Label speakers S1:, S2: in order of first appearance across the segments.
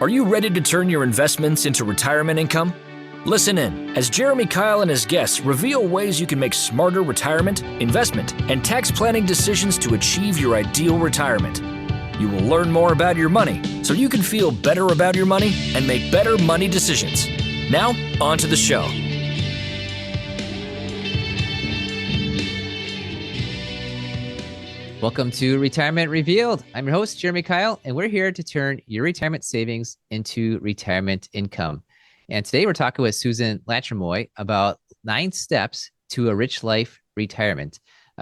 S1: Are you ready to turn your investments into retirement income? Listen in as Jeremy Keil and his guests reveal ways you can make smarter retirement, investment, and tax planning decisions to achieve your ideal retirement. You will learn more about your money so you can feel better about your money and make better money decisions. Now, on to the show.
S2: Welcome to Retirement Revealed. I'm your host, Jeremy Keil, and we're here to turn your retirement savings into retirement income. And today we're talking with Susan Latremoille about 9 steps to a rich life retirement.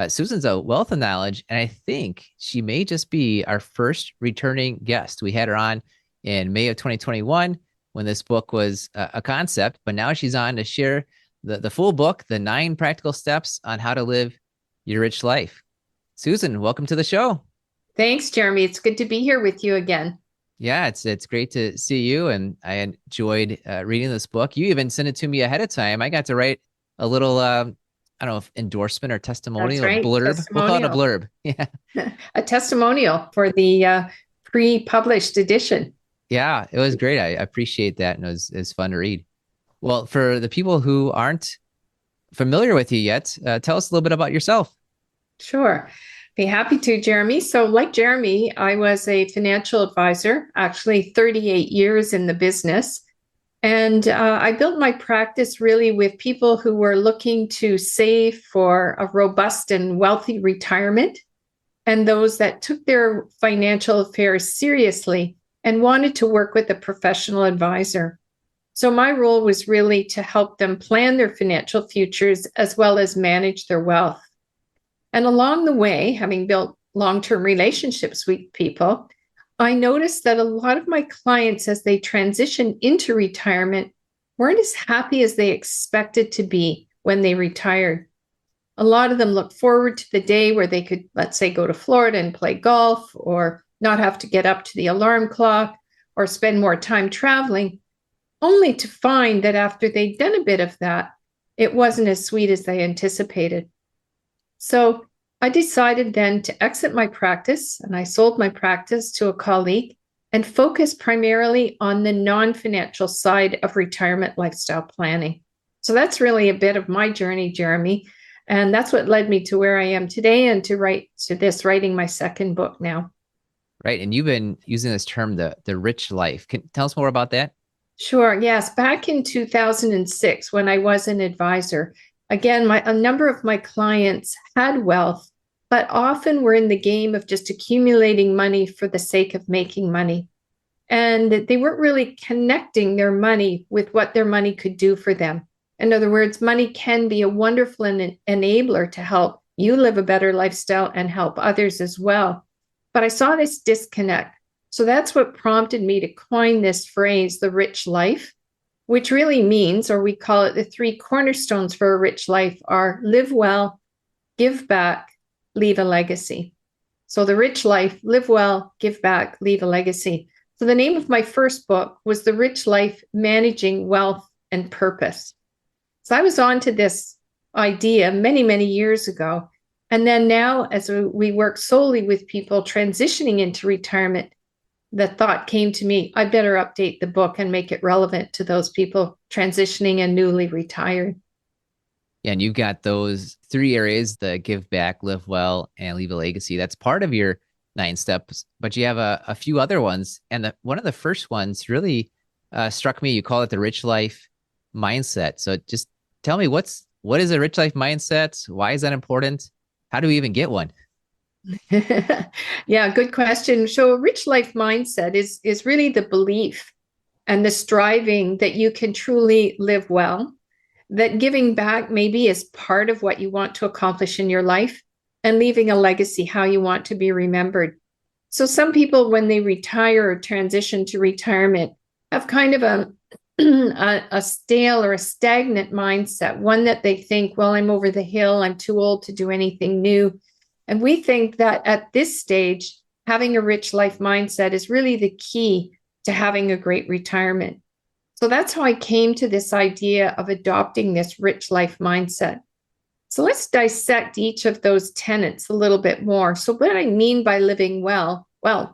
S2: Susan's a wealth of knowledge, and I think she may just be our first returning guest. We had her on in May of 2021 when this book was a concept, but now she's on to share the full book, the 9 practical steps on how to live your rich life. Susan, welcome to the show.
S3: Thanks, Jeremy. It's good to be here with you again.
S2: Yeah, it's great to see you, and I enjoyed reading this book. You even sent it to me ahead of time. I got to write a little, I don't know if endorsement or testimonial,
S3: That's right.
S2: blurb.
S3: Testimonial.
S2: We'll call it a blurb. Yeah,
S3: a testimonial for the pre-published edition.
S2: Yeah, it was great. I appreciate that, and it was fun to read. Well, for the people who aren't familiar with you yet, tell us a little bit about yourself.
S3: Sure. Be happy to, Jeremy. So like Jeremy, I was a financial advisor, actually 38 years in the business. And I built my practice really with people who were looking to save for a robust and wealthy retirement, and those that took their financial affairs seriously and wanted to work with a professional advisor. So my role was really to help them plan their financial futures as well as manage their wealth. And along the way, having built long-term relationships with people, I noticed that a lot of my clients, as they transitioned into retirement, weren't as happy as they expected to be when they retired. A lot of them looked forward to the day where they could, let's say, go to Florida and play golf, or not have to get up to the alarm clock, or spend more time traveling, only to find that after they'd done a bit of that, it wasn't as sweet as they anticipated. So I decided then to exit my practice, and I sold my practice to a colleague and focus primarily on the non-financial side of retirement lifestyle planning. So that's really a bit of my journey, Jeremy. And that's what led me to where I am today and to writing my second book now.
S2: Right. And you've been using this term, the rich life. Can you tell us more about that?
S3: Sure. Yes. Back in 2006, when I was an advisor, again, a number of my clients had wealth, but often were in the game of just accumulating money for the sake of making money. And they weren't really connecting their money with what their money could do for them. In other words, money can be a wonderful enabler to help you live a better lifestyle and help others as well. But I saw this disconnect. So that's what prompted me to coin this phrase, the rich life, which really means, or we call it the 3 cornerstones for a rich life, are live well, give back, leave a legacy. So the rich life, live well, give back, leave a legacy. So the name of my first book was The Rich Life, Managing Wealth and Purpose. So I was on to this idea many, many years ago. And then now, as we work solely with people transitioning into retirement, the thought came to me, I better update the book and make it relevant to those people transitioning and newly retired.
S2: Yeah, and you've got those 3 areas, the give back, live well, and leave a legacy. That's part of your 9 steps, but you have a few other ones. And one of the first ones really struck me. You call it the rich life mindset. So just tell me, what is a rich life mindset? Why is that important? How do we even get one?
S3: Yeah, good question. So a rich life mindset is really the belief and the striving that you can truly live well, that giving back maybe is part of what you want to accomplish in your life, and leaving a legacy, how you want to be remembered. So some people, when they retire or transition to retirement, have kind of a stale or a stagnant mindset, one that they think, well, I'm over the hill, I'm too old to do anything new. And we think that at this stage, having a rich life mindset is really the key to having a great retirement. So that's how I came to this idea of adopting this rich life mindset. So let's dissect each of those tenets a little bit more. So what I mean by living well,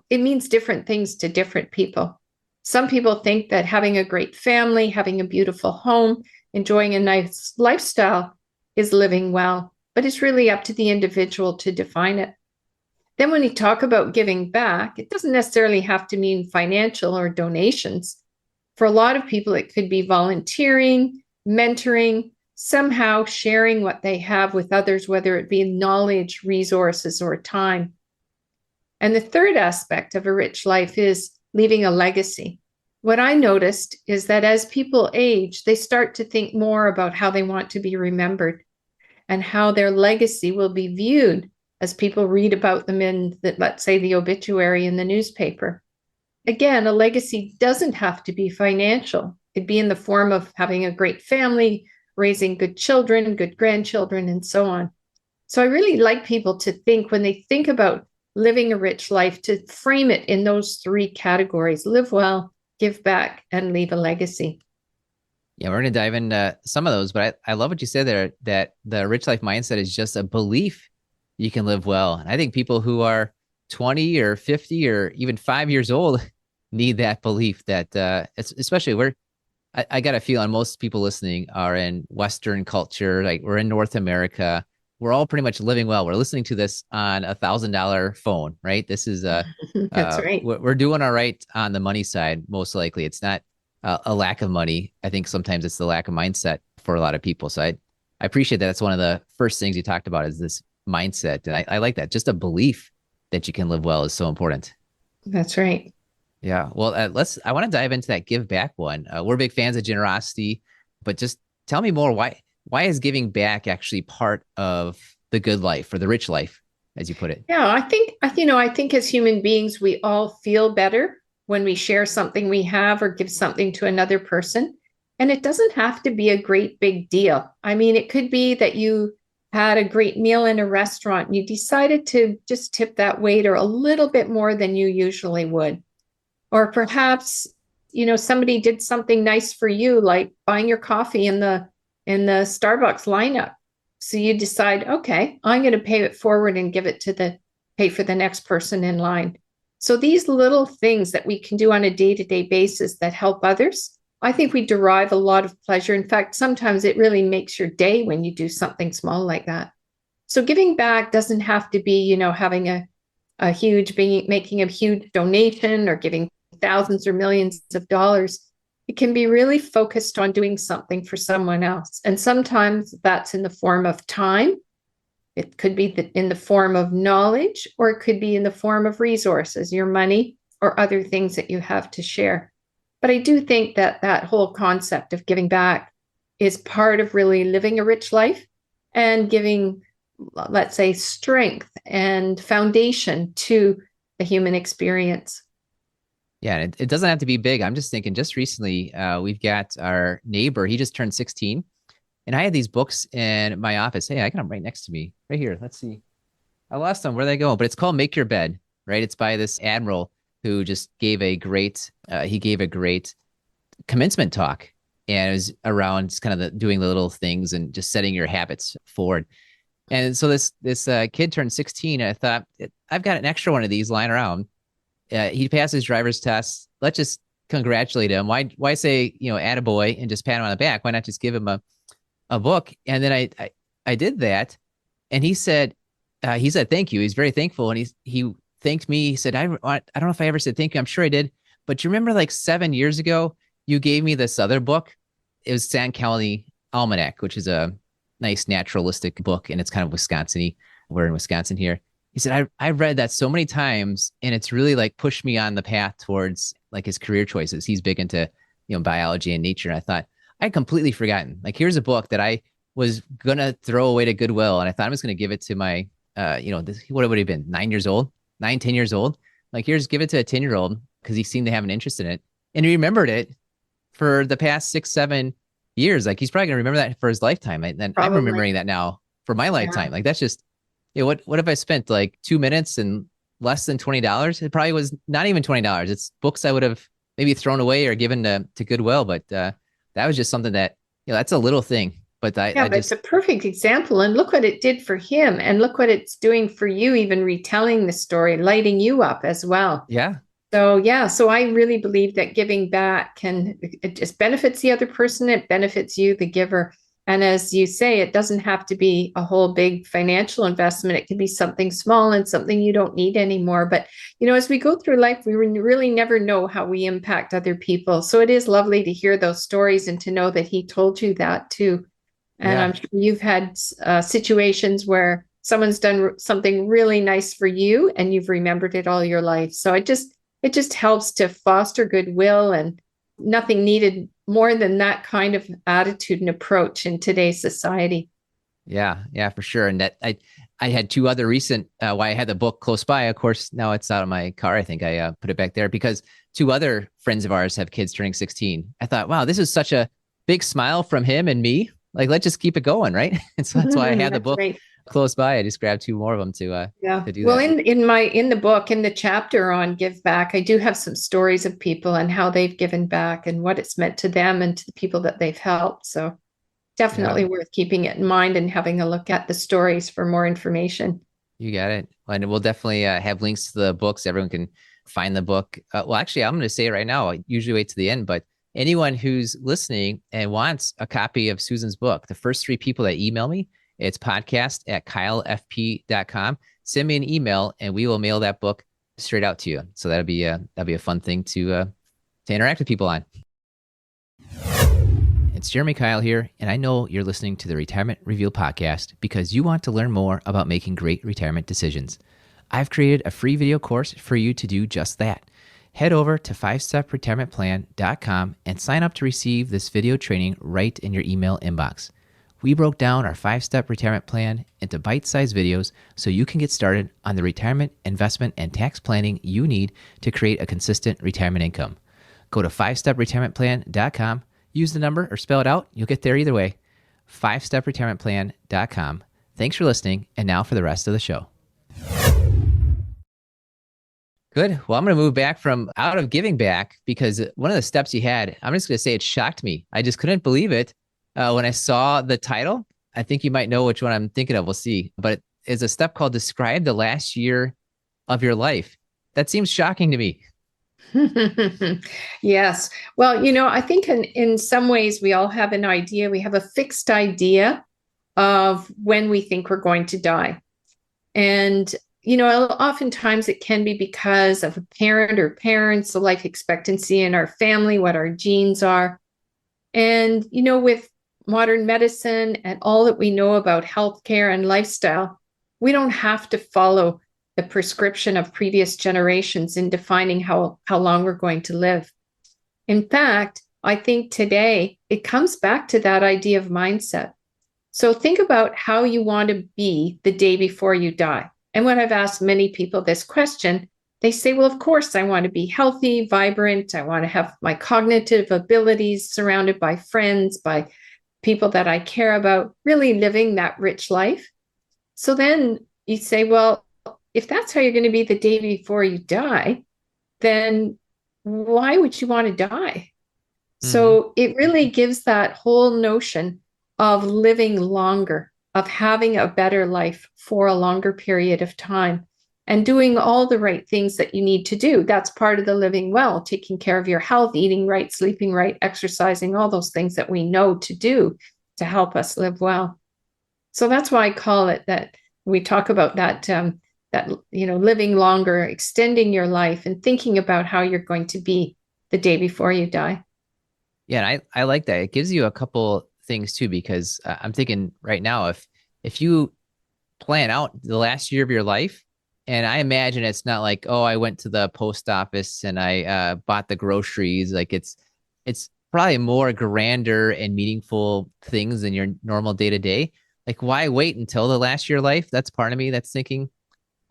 S3: it means different things to different people. Some people think that having a great family, having a beautiful home, enjoying a nice lifestyle is living well, but it's really up to the individual to define it. Then when you talk about giving back, it doesn't necessarily have to mean financial or donations. For a lot of people, it could be volunteering, mentoring, somehow sharing what they have with others, whether it be knowledge, resources, or time. And the third aspect of a rich life is leaving a legacy. What I noticed is that as people age, they start to think more about how they want to be remembered and how their legacy will be viewed as people read about them in, let's say, the obituary in the newspaper. Again, a legacy doesn't have to be financial. It'd be in the form of having a great family, raising good children, good grandchildren, and so on. So I really like people to think, when they think about living a rich life, to frame it in those three categories: live well, give back, and leave a legacy.
S2: Yeah, we're going to dive into some of those, but I love what you said there, that the rich life mindset is just a belief you can live well. And I think people who are 20 or 50 or even 5 years old need that belief, that especially I got a feeling most people listening are in Western culture. Like, we're in North America. We're all pretty much living well. We're listening to this on $1,000 phone, right? This is
S3: That's right.
S2: We're doing all right on the money side. Most likely, it's not a lack of money. I think sometimes it's the lack of mindset for a lot of people. So I appreciate that. That's one of the first things you talked about, is this mindset. And I like that. Just a belief that you can live well is so important.
S3: That's right.
S2: Yeah. Well, I want to dive into that give back one. We're big fans of generosity, but just tell me more. Why is giving back actually part of the good life, or the rich life, as you put it?
S3: Yeah, I think as human beings, we all feel better when we share something we have or give something to another person. And it doesn't have to be a great big deal. I mean, it could be that you had a great meal in a restaurant and you decided to just tip that waiter a little bit more than you usually would. Or perhaps, somebody did something nice for you, like buying your coffee in the Starbucks lineup. So you decide, okay, I'm going to pay it forward and pay for the next person in line. So these little things that we can do on a day-to-day basis that help others, I think we derive a lot of pleasure. In fact, sometimes it really makes your day when you do something small like that. So giving back doesn't have to be, having making a huge donation or giving thousands or millions of dollars. It can be really focused on doing something for someone else. And sometimes that's in the form of time. It could be in the form of knowledge, or it could be in the form of resources, your money, or other things that you have to share. But I do think that whole concept of giving back is part of really living a rich life and giving, let's say, strength and foundation to the human experience.
S2: Yeah, it doesn't have to be big. I'm just thinking, just recently, we've got our neighbor. He just turned 16. And I had these books in my office. Hey, I got them right next to me, right here. Let's see. I lost them. Where they go? But it's called Make Your Bed, right? It's by this admiral who just gave a great commencement talk. And it was around just kind of doing the little things and just setting your habits forward. And so this kid turned 16, and I thought, I've got an extra one of these lying around. He passed his driver's test. Let's just congratulate him. Why say, attaboy and just pat him on the back? Why not just give him a book? And then I did that, and he said thank you. He's very thankful, and he thanked me. He said, I don't know if I ever said thank you. I'm sure I did, but you remember, like 7 years ago, you gave me this other book. It was Sand County Almanac, which is a nice naturalistic book, and it's kind of Wisconsin-y. We're in Wisconsin here. He said, I read that so many times, and it's really like pushed me on the path towards like his career choices. He's big into, biology and nature. And I thought, I'd completely forgotten. Like, here's a book that I was going to throw away to Goodwill. And I thought I was going to give it to my, what would he have been? 10 years old. Like, give it to a 10-year-old because he seemed to have an interest in it. And he remembered it for the past 6-7 years. Like, he's probably going to remember that for his lifetime. And I'm remembering that now for my lifetime. Like, that's just, what if I spent like 2 minutes and less than $20? It probably was not even $20. It's books I would have maybe thrown away or given to Goodwill. But that was just something that, that's a little thing. But it's a
S3: perfect example. And look what it did for him. And look what it's doing for you, even retelling the story, lighting you up as well.
S2: Yeah.
S3: So yeah, so I really believe that giving back it just benefits the other person, it benefits you, the giver. And as you say, it doesn't have to be a whole big financial investment. It can be something small and something you don't need anymore. But, as we go through life, we really never know how we impact other people. So it is lovely to hear those stories and to know that he told you that too. And
S2: Yeah.
S3: I'm sure you've had situations where someone's done something really nice for you and you've remembered it all your life. So it just helps to foster goodwill, and nothing needed more than that kind of attitude and approach in today's society.
S2: Yeah, for sure. And that I had two other recent, why I had the book close by. Of course, now it's out of my car. I think I put it back there because two other friends of ours have kids turning 16. I thought, wow, this is such a big smile from him and me. Like, let's just keep it going, right? And so that's why I had the book
S3: Right.
S2: close by. I just grabbed two more of them
S3: Yeah.
S2: to do
S3: Well,
S2: that.
S3: in the book, in the chapter on give back, I do have some stories of people and how they've given back and what it's meant to them and to the people that they've helped. So definitely
S2: Yeah,
S3: worth keeping it in mind and having a look at the stories for more information.
S2: you got it. And we'll definitely have links to the books. Everyone can find the book. Well, actually, I'm going to say it right now. I usually wait to the end, but anyone who's listening and wants a copy of Susan's book, the first three people that email me, it's podcast@keilfp.com. Send me an email and we will mail that book straight out to you. So that'll be a fun thing to interact with people on. It's Jeremy Keil here, and I know you're listening to the Retirement Reveal podcast because you want to learn more about making great retirement decisions. I've created a free video course for you to do just that. Head over to 5stepretirementplan.com and sign up to receive this video training right in your email inbox. We broke down our 5-step retirement plan into bite-sized videos so you can get started on the retirement, investment, and tax planning you need to create a consistent retirement income. Go to 5stepretirementplan.com, use the number or spell it out. You'll get there either way. 5stepretirementplan.com. Thanks for listening, and now for the rest of the show. Good. Well, I'm going to move back from out of giving back because one of the steps you had, I'm just going to say it shocked me. I just couldn't believe it when I saw the title. I think you might know which one I'm thinking of. We'll see. But it is a step called Describe the Last Year of Your Life. That seems shocking to me.
S3: Yes. Well, I think in some ways we all have an idea. We have a fixed idea of when we think we're going to die. And, oftentimes it can be because of a parent or parents, the life expectancy in our family, what our genes are. And, with modern medicine and all that we know about healthcare and lifestyle, we don't have to follow the prescription of previous generations in defining how long we're going to live. In fact, I think today it comes back to that idea of mindset. So think about how you want to be the day before you die. And when I've asked many people this question, they say, well, of course, I want to be healthy, vibrant. I want to have my cognitive abilities surrounded by friends, by people that I care about, really living that rich life. So then you say, well, if that's how you're going to be the day before you die, then why would you want to die? Mm-hmm. So it really gives that whole notion of living longer, of having a better life for a longer period of time and doing all the right things that you need to do. That's part of the living well, taking care of your health, eating right, sleeping right, exercising, all those things that we know to do to help us live well. So that's why I call it that. We talk about that living longer, extending your life and thinking about how you're going to be the day before you die.
S2: Yeah, and I like that. It gives you a couple things too, because I'm thinking right now, if you plan out the last year of your life, and I imagine it's not like, oh, I went to the post office and I bought the groceries. Like it's probably more grander and meaningful things than your normal day to day. Like, why wait until the last year of life? That's part of me that's thinking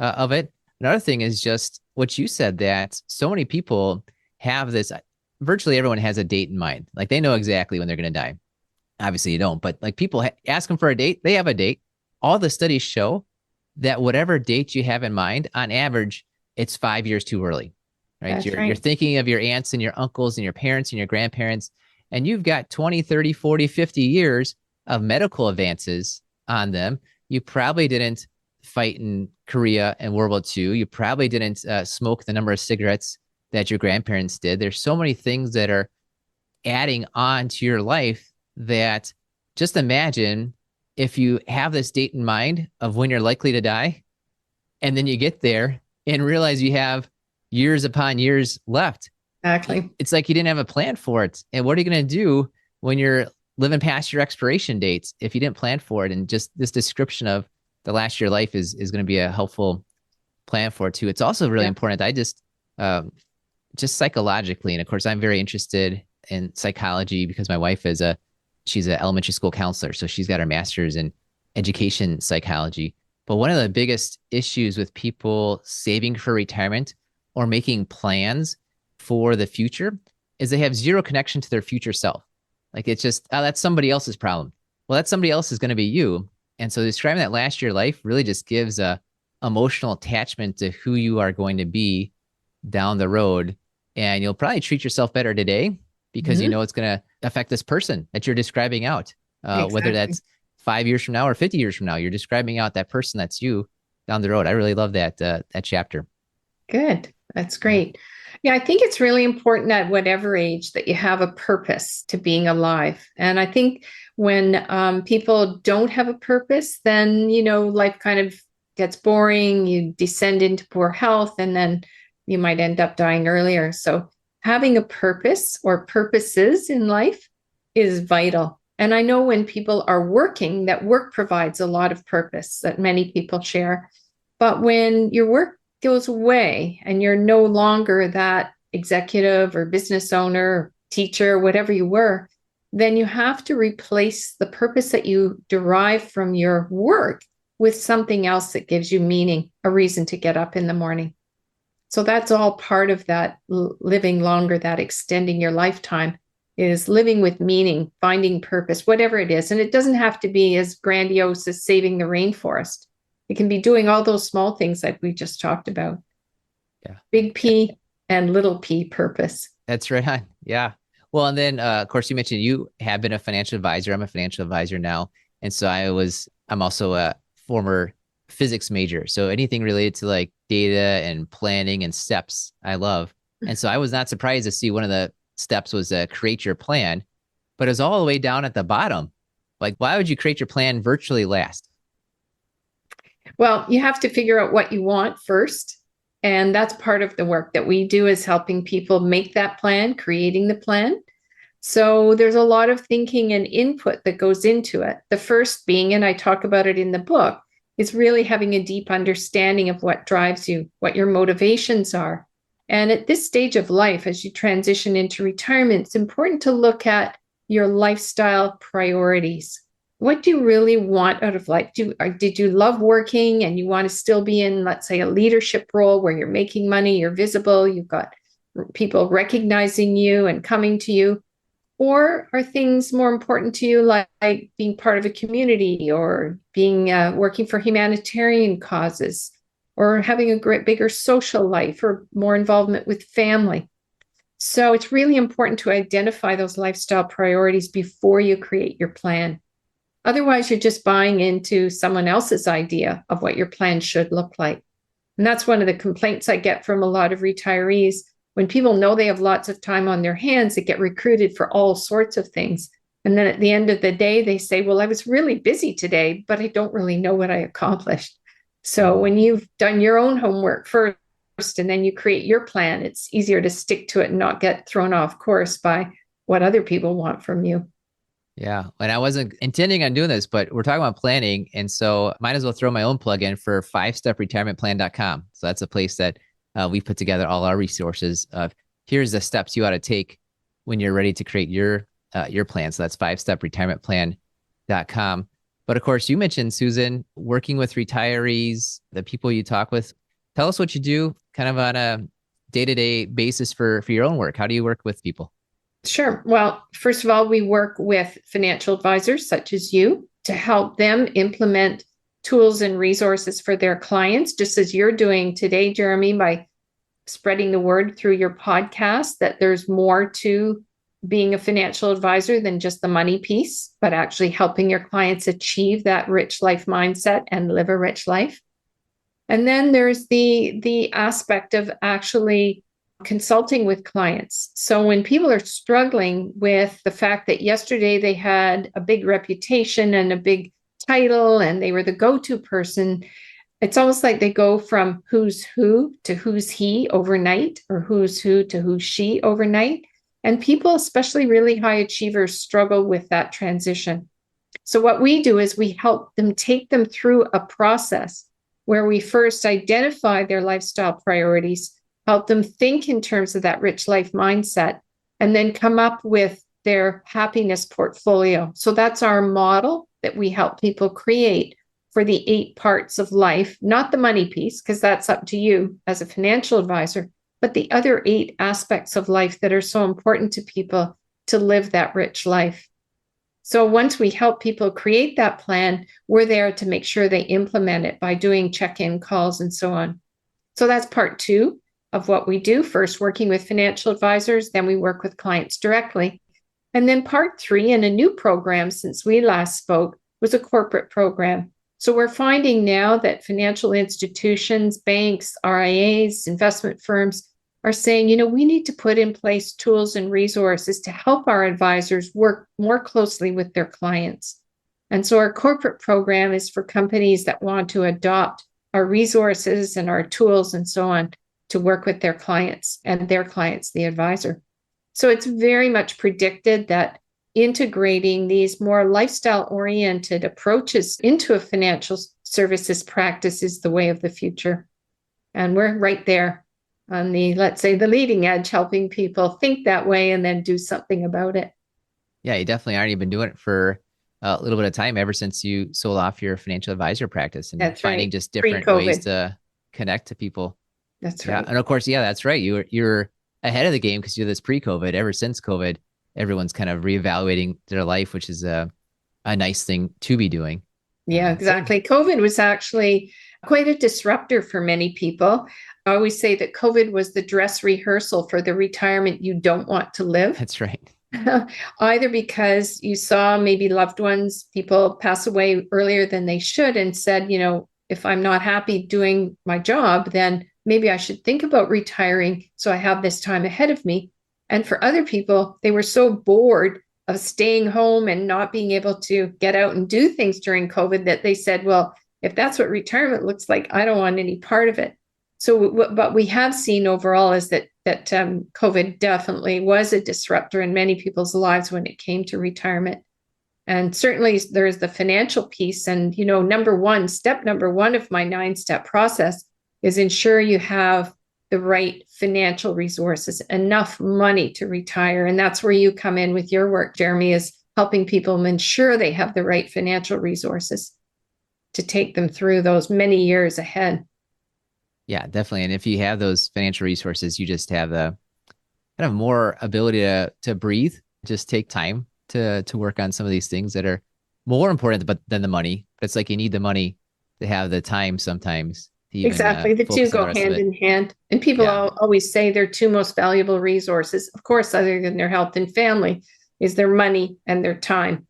S2: of it. Another thing is just what you said, that so many people have this, virtually everyone has a date in mind. Like they know exactly when they're going to die. Obviously you don't, but like people ask them for a date, they have a date. All the studies show that whatever date you have in mind, on average, it's 5 years too early, right? You're thinking of your aunts and your uncles and your parents and your grandparents, and you've got 20, 30, 40, 50 years of medical advances on them. You probably didn't fight in Korea and World War II. You probably didn't smoke the number of cigarettes that your grandparents did. There's so many things that are adding on to your life that just imagine if you have this date in mind of when you're likely to die, and then you get there and realize you have years upon years left.
S3: Exactly.
S2: It's like you didn't have a plan for it. And what are you going to do when you're living past your expiration dates if you didn't plan for it? And just this description of the last year of life is going to be a helpful plan for it too. It's also really important. I just psychologically, and of course I'm very interested in psychology because my wife she's an elementary school counselor. So she's got her master's in education psychology. But one of the biggest issues with people saving for retirement or making plans for the future is they have zero connection to their future self. Like it's just, that's somebody else's problem. Well, that somebody else is going to be you. And so describing that last year life really just gives a emotional attachment to who you are going to be down the road. And you'll probably treat yourself better today because you know it's going to affect this person that you're describing out, whether that's 5 years from now or 50 years from now. You're describing out that person that's you down the road. I really love that chapter.
S3: Good. That's great. Yeah, I think it's really important at whatever age that you have a purpose to being alive. And I think when people don't have a purpose, then, life kind of gets boring. You descend into poor health, and then you might end up dying earlier. So having a purpose or purposes in life is vital. And I know when people are working, that work provides a lot of purpose that many people share. But when your work goes away and you're no longer that executive or business owner, teacher, whatever you were, then you have to replace the purpose that you derive from your work with something else that gives you meaning, a reason to get up in the morning. So that's all part of that living longer, that extending your lifetime, is living with meaning, finding purpose, whatever it is. And it doesn't have to be as grandiose as saving the rainforest. It can be doing all those small things like we just talked about.
S2: Yeah.
S3: Big P and little p purpose.
S2: That's right. Yeah. Well, and then, of course, you mentioned you have been a financial advisor. I'm a financial advisor now. And so I'm also a former physics major. So anything related to like data and planning and steps, I love. And so I was not surprised to see one of the steps was create your plan, but it was all the way down at the bottom. Like, why would you create your plan virtually last?
S3: Well, you have to figure out what you want first. And that's part of the work that we do, is helping people make that plan, creating the plan. So there's a lot of thinking and input that goes into it. The first being, and I talk about it in the book, is really having a deep understanding of what drives you, what your motivations are. And at this stage of life, as you transition into retirement, it's important to look at your lifestyle priorities. What do you really want out of life? Did you love working and you want to still be in, let's say, a leadership role where you're making money, you're visible, you've got people recognizing you and coming to you? Or are things more important to you, like being part of a community, or being working for humanitarian causes, or having a bigger social life, or more involvement with family? So it's really important to identify those lifestyle priorities before you create your plan. Otherwise, you're just buying into someone else's idea of what your plan should look like. And that's one of the complaints I get from a lot of retirees. When people know they have lots of time on their hands, they get recruited for all sorts of things. And then at the end of the day, they say, well, I was really busy today, but I don't really know what I accomplished. So when you've done your own homework first and then you create your plan, it's easier to stick to it and not get thrown off course by what other people want from you.
S2: Yeah. And I wasn't intending on doing this, but we're talking about planning. And so might as well throw my own plug in for 5stepretirementplan.com. So that's a place that we've put together all our resources of here's the steps you ought to take when you're ready to create your plan. So that's 5stepretirementplan.com. But of course, you mentioned, Susan, working with retirees, the people you talk with. Tell us what you do kind of on a day-to-day basis for your own work. How do you work with people?
S3: Sure. Well, first of all, we work with financial advisors such as you to help them implement tools and resources for their clients, just as you're doing today, Jeremy, by spreading the word through your podcast that there's more to being a financial advisor than just the money piece, but actually helping your clients achieve that rich life mindset and live a rich life. And then there's the aspect of actually consulting with clients. So when people are struggling with the fact that yesterday they had a big reputation and a big title and they were the go-to person, it's almost like they go from who's who to who's he overnight, or who's who to who's she overnight. And people, especially really high achievers, struggle with that transition. So what we do is we help them, take them through a process where we first identify their lifestyle priorities, help them think in terms of that rich life mindset, and then come up with their happiness portfolio. So that's our model that we help people create for the 8 parts of life, not the money piece, because that's up to you as a financial advisor, but the other 8 aspects of life that are so important to people to live that rich life. So once we help people create that plan, we're there to make sure they implement it by doing check-in calls and so on. So that's part 2 of what we do. First, working with financial advisors, then we work with clients directly. And then part 3, in a new program since we last spoke, was a corporate program. So we're finding now that financial institutions, banks, RIAs, investment firms are saying, we need to put in place tools and resources to help our advisors work more closely with their clients. And so our corporate program is for companies that want to adopt our resources and our tools and so on to work with their clients and their clients, the advisor. So it's very much predicted that integrating these more lifestyle-oriented approaches into a financial services practice is the way of the future. And we're right there on the, let's say, the leading edge, helping people think that way and then do something about it.
S2: Yeah, you definitely already been doing it for a little bit of time, ever since you sold off your financial advisor practice, and
S3: that's
S2: finding
S3: right.
S2: just different ways to connect to people.
S3: That's right.
S2: And of course, that's right. You're ahead of the game because you're this pre-COVID. Ever since COVID, everyone's kind of reevaluating their life, which is a nice thing to be doing.
S3: Yeah, exactly. COVID was actually quite a disruptor for many people. I always say that COVID was the dress rehearsal for the retirement you don't want to live.
S2: That's right.
S3: Either because you saw maybe loved ones, people pass away earlier than they should, and said, if I'm not happy doing my job, then maybe I should think about retiring so I have this time ahead of me. And for other people, they were so bored of staying home and not being able to get out and do things during COVID that they said, well, if that's what retirement looks like, I don't want any part of it. So what we have seen overall is that COVID definitely was a disruptor in many people's lives when it came to retirement. And certainly there's the financial piece. And, step number one of my 9-step process is ensure you have the right financial resources, enough money to retire. And that's where you come in with your work, Jeremy, is helping people ensure they have the right financial resources to take them through those many years ahead.
S2: Yeah, definitely. And if you have those financial resources, you just have the kind of more ability to breathe, just take time to work on some of these things that are more important than the money. But it's like you need the money to have the time sometimes.
S3: Exactly. The two go hand in hand. And people always say their 2 most valuable resources, of course, other than their health and family, is their money and their time.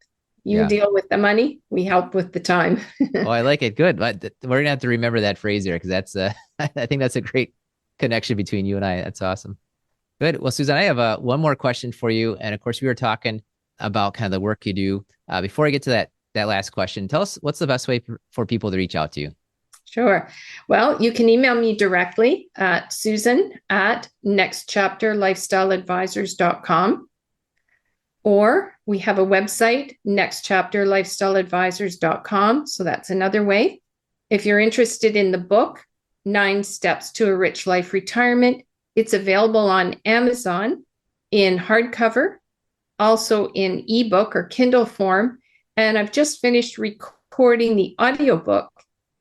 S3: You deal with the money, we help with the time.
S2: Oh, I like it. Good. But we're going to have to remember that phrase there, because that's I think that's a great connection between you and I. That's awesome. Good. Well, Susan, I have one more question for you. And of course, we were talking about kind of the work you do. Before I get to that last question, tell us, what's the best way for people to reach out to you?
S3: Sure. Well, you can email me directly at susan@nextchapterlifestyleadvisors.com. Or we have a website, nextchapterlifestyleadvisors.com. So that's another way. If you're interested in the book, 9 Steps to a Rich Life Retirement, it's available on Amazon in hardcover, also in ebook or Kindle form. And I've just finished recording the audiobook,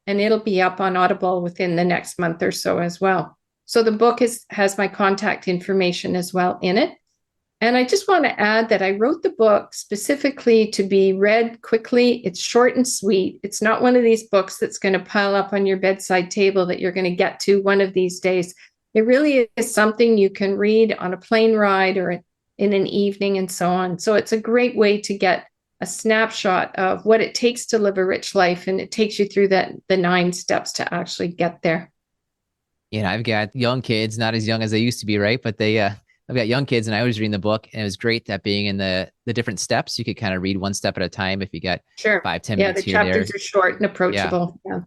S3: and it'll be up on Audible within the next month or so as well. So the book has my contact information as well in it. And I just want to add that I wrote the book specifically to be read quickly. It's short and sweet. It's not one of these books that's going to pile up on your bedside table that you're going to get to one of these days. It really is something you can read on a plane ride or in an evening and so on. So it's a great way to get a snapshot of what it takes to live a rich life. And it takes you through the 9 steps to actually get there.
S2: I've got young kids, not as young as they used to be, right? But I've got young kids, and I was reading the book, and it was great that being in the different steps, you could kind of read one step at a time if you got
S3: Sure.
S2: 5-10
S3: Yeah,
S2: minutes
S3: the
S2: here or there.
S3: chapters are short and approachable. Yeah.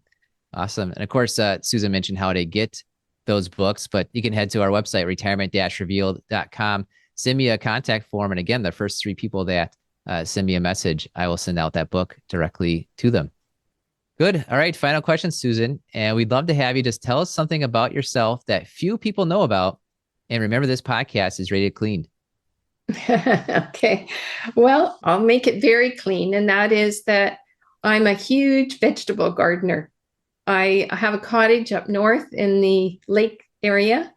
S2: Awesome. And of course, Susan mentioned how to get those books, but you can head to our website, retirement-revealed.com, send me a contact form. And again, the first 3 people that send me a message, I will send out that book directly to them. Good. All right. Final question, Susan. And we'd love to have you just tell us something about yourself that few people know about. And remember, this podcast is rated clean.
S3: Okay. Well, I'll make it very clean. And that is that I'm a huge vegetable gardener. I have a cottage up north in the lake area.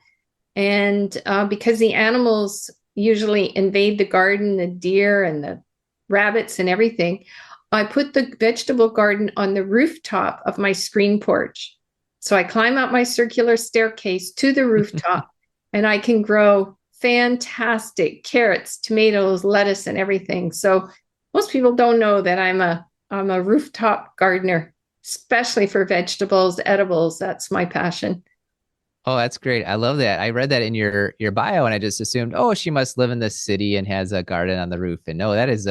S3: And because the animals usually invade the garden, the deer and the rabbits and everything, I put the vegetable garden on the rooftop of my screen porch. So I climb up my circular staircase to the rooftop and I can grow fantastic carrots, tomatoes, lettuce, and everything. So most people don't know that I'm a rooftop gardener, especially for vegetables, edibles. That's my passion.
S2: Oh, that's great. I love that. I read that in your bio and I just assumed, oh, she must live in the city and has a garden on the roof. And no, that is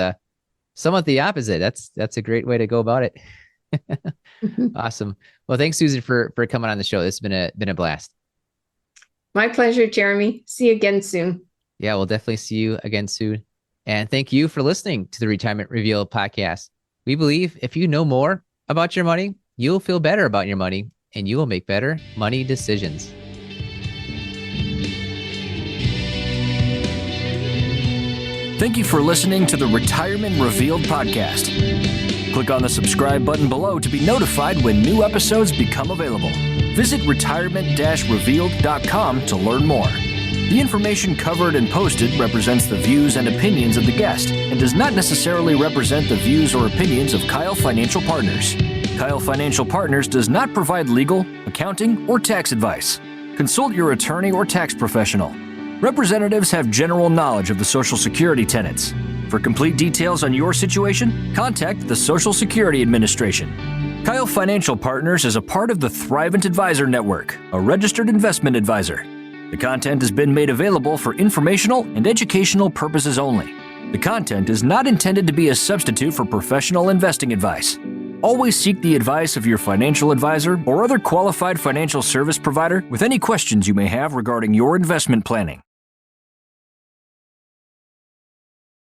S2: somewhat the opposite. That's a great way to go about it. Awesome. Well, thanks, Susan, for coming on the show. This has been a blast.
S3: My pleasure, Jeremy. See you again soon.
S2: Yeah, we'll definitely see you again soon. And thank you for listening to the Retirement Revealed podcast. We believe if you know more about your money, you'll feel better about your money and you will make better money decisions.
S1: Thank you for listening to the Retirement Revealed podcast. Click on the subscribe button below to be notified when new episodes become available. Visit retirement-revealed.com to learn more. The information covered and posted represents the views and opinions of the guest and does not necessarily represent the views or opinions of Keil Financial Partners. Keil Financial Partners does not provide legal, accounting, or tax advice. Consult your attorney or tax professional. Representatives have general knowledge of the Social Security tenets. For complete details on your situation, contact the Social Security Administration. Keil Financial Partners is a part of the Thrivent Advisor Network, a registered investment advisor. The content has been made available for informational and educational purposes only. The content is not intended to be a substitute for professional investing advice. Always seek the advice of your financial advisor or other qualified financial service provider with any questions you may have regarding your investment planning.